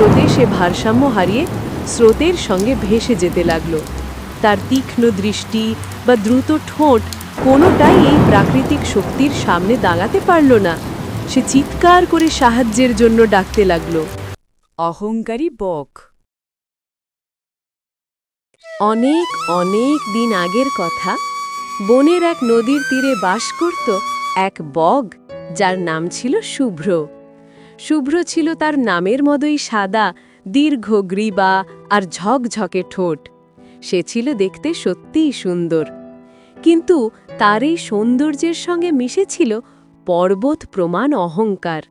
স্রোতে সে ভারসাম্য হারিয়ে স্রোতের সঙ্গে ভেসে যেতে লাগলো। তার তীক্ষ্ণ দৃষ্টি বা দ্রুত ঠোঁট কোনোটাই এই প্রাকৃতিক শক্তির সামনে দাঁড়াতে পারল না। সে চিৎকার করে সাহায্যের জন্য ডাকতে লাগলো। অহংকারী বক। অনেক অনেক দিন আগের কথা, বনের এক নদীর তীরে বাস করত এক বগ, যার নাম ছিল শুভ্র। শুভ্র ছিল তার নামের মতোই সাদা, দীর্ঘ গ্রীবা আর ঝকঝকে ঠোঁট। সে ছিল দেখতে সত্যিই সুন্দর, কিন্তু তার এই সৌন্দর্যের সঙ্গে মিশেছিল পর্বত প্রমাণ অহংকার।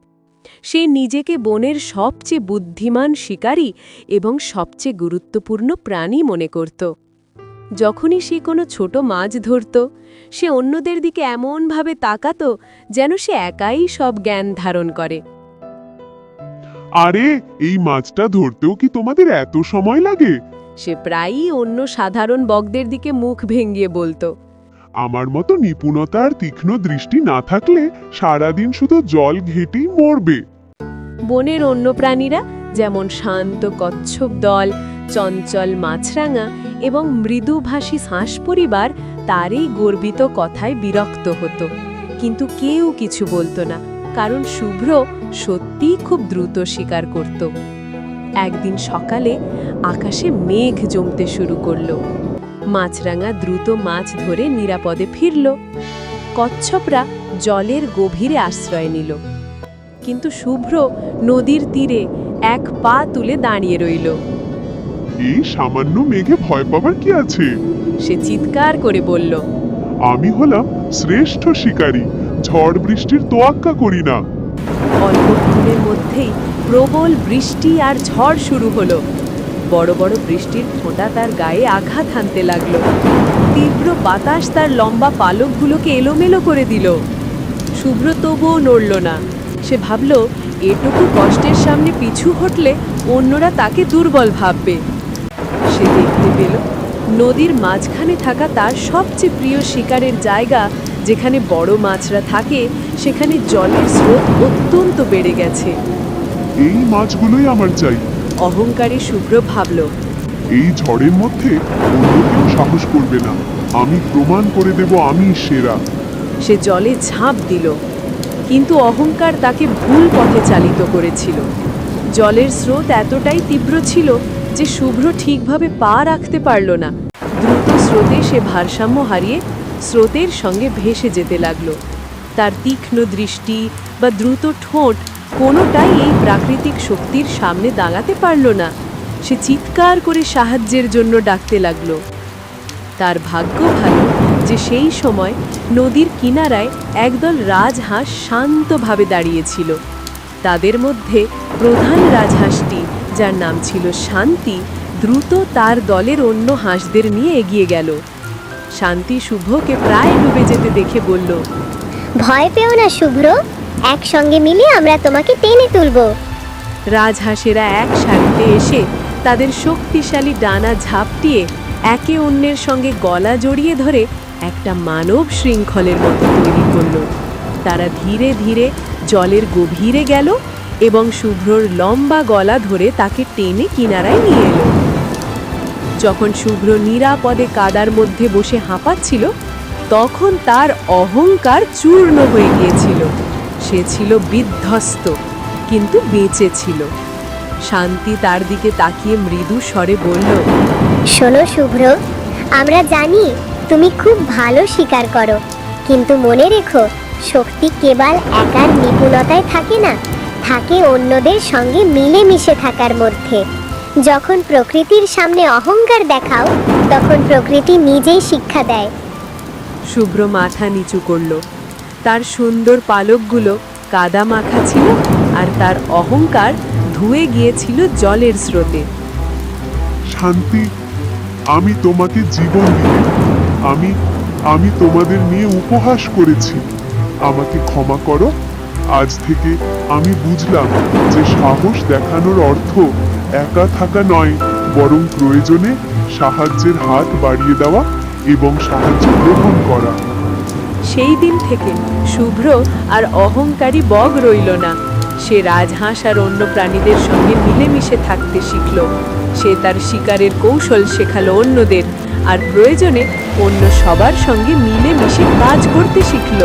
সে নিজেকে বনের সবচেয়ে বুদ্ধিমান শিকারী এবং সবচেয়ে গুরুত্বপূর্ণ প্রাণী মনে করত। যখনই সে কোনো ছোট মাছ ধরত, সে অন্যদের দিকে এমনভাবে তাকাত যেন সে একাই সব জ্ঞান ধারণ করে। আরে, এই মাছটা ধরতেও কি তোমাদের এত সময় লাগে? সে প্রায়ই অন্য সাধারণ বগদের দিকে মুখ ভেঙিয়ে বলতো। আমার মতো নিপুণতা আর তীক্ষ্ণ দৃষ্টি না থাকলে সারাদিন শুধু জল ঘেটেই মরবে। বনের অন্য প্রাণীরা, যেমন শান্ত কচ্ছপ দল, চঞ্চল মাছরাঙা এবং মৃদুভাষী হাঁস পরিবার, তার এই গর্বিত কথায় বিরক্ত হতো, কিন্তু কেউ কিছু বলতো না, কারণ শুভ্র সত্যিই খুব দ্রুত শিকার করত। একদিন সকালে আকাশে মেঘ জমতে শুরু করল। মাছরাঙা দ্রুত মাছ ধরে নিরাপদে ফিরল। কচ্ছপরা জলের গভীরে আশ্রয় নিল, কিন্তু শুভ্র নদীর তীরে এক পা তুলে দাঁড়িয়ে রইল। এই সামান্য মেঘে ভয় পাবার কি আছে? সে চিৎকার করে বলল, আমি হলাম শ্রেষ্ঠ শিকারী, ঝড় বৃষ্টির তোয়াক্কা করি না। অল্পক্ষণের মধ্যেই প্রবল বৃষ্টি আর ঝড় শুরু হলো। বড় বড় বৃষ্টির ফোঁটা তার গায়ে আঘাত হানতে লাগলো। তীব্র বাতাস তার লম্বা পালকগুলোকে এলোমেলো করে দিল। শুভ্র তবুও নড়ল না। সে ভাবল, এটুকু কষ্টের সামনে পিছু হটলে অন্যরা তাকে দুর্বল ভাববে। সে দেখতে পেল নদীর মাঝখানে থাকা তার সবচেয়ে প্রিয় শিকারের জায়গা, যেখানে বড় মাছরা থাকে, সেখানে জলের স্রোত অত্যন্ত বেড়ে গেছে। এই মাছগুলোই আমার চাই। অহংকারী শুভ্র ভাবল, এই ঝড়ের মধ্যে অন্য কেউ সাহস করবে না। আমি প্রমাণ করে দেব আমি সেরা। সে জলে ঝাঁপ দিল, কিন্তু অহংকার তাকে ভুল পথে চালিত করেছিল। জলের স্রোত এতটাই তীব্র ছিল যে শুভ্র ঠিকভাবে পা রাখতে পারল না। দ্রুত স্রোতে সে ভারসাম্য হারিয়ে স্রোতের সঙ্গে ভেসে যেতে লাগলো। তার তীক্ষ্ণ দৃষ্টি বা দ্রুত ঠোঁট কোনোটাই এই প্রাকৃতিক শক্তির সামনে দাঁড়াতে পারল না। সে চিৎকার করে সাহায্যের জন্য ডাকতে লাগলো। তার ভাগ্য ভালো যে সেই সময় নদীর কিনারায় একদল রাজহাঁস শান্তভাবে দাঁড়িয়েছিল। তাদের মধ্যে প্রধান রাজহাঁসটি, যার নাম ছিল শান্তি, দ্রুত তার দলের অন্য হাঁসদের নিয়ে এগিয়ে গেল। শান্তি শুভ্রকে প্রায় ডুবে যেতে দেখে বলল, ভয় পেও না শুভ্র, একসঙ্গে মিলে আমরা তোমাকে টেনে তুলব। রাজহাঁসেরা এক সারিতে এসে তাদের শক্তিশালী ডানা ঝাপটিয়ে একে অন্যের সঙ্গে গলা জড়িয়ে ধরে একটা মানব শৃঙ্খলের মতো তৈরি করল। তারা ধীরে ধীরে জলের গভীরে গেল এবং শুভ্রর লম্বা গলা ধরে তাকে টেনে কিনারায় নিয়ে এলো। যখন শুভ্র নিরাপদে কাদার মধ্যে বসে হাঁপাচ্ছিল, তখন তার অহংকার চূর্ণ হয়ে গিয়েছিল। সে ছিল বিধ্বস্ত, কিন্তু বেঁচে ছিল। শান্তি তার দিকে তাকিয়ে মৃদু স্বরে বলল, শোনো শুভ্র, আমরা জানি তুমি খুব ভালো শিকার করো, কিন্তু মনে রেখো, শক্তি কেবল একার নিপুণতায় থাকে না, থাকে অন্যদের সঙ্গে মিলেমিশে থাকার মধ্যে। যখন প্রকৃতির সামনে অহংকার দেখাও, তখন প্রকৃতি নিজেই শিক্ষা দেয়। শুভ্র মাথা নিচু করল। তার সুন্দর পালকগুলো কাদা মাখা ছিল আর তার অহংকার ধুয়ে গিয়েছিল জলের স্রোতে। শান্তি, আমি তোমাকে জীবন দিই। আমি তোমাদের নিয়ে উপহাস করেছি। আমাকে ক্ষমা করো। আজ থেকে আমি বুঝলাম যে সাহস দেখানোর অর্থ একা থাকা নয়, বরং প্রয়োজনে সাহায্যের হাত বাড়িয়ে দেওয়া এবং সাহায্য গ্রহণ করা। সেই দিন থেকে শুভ্র আর অহংকারী বগ রইল না। সে রাজহাঁস আর অন্য প্রাণীদের সঙ্গে মিলেমিশে থাকতে শিখল। সে তার শিকারের কৌশল শেখালো অন্যদের, আর প্রয়োজনে অন্য সবার সঙ্গে মিলেমিশে কাজ করতে শিখল।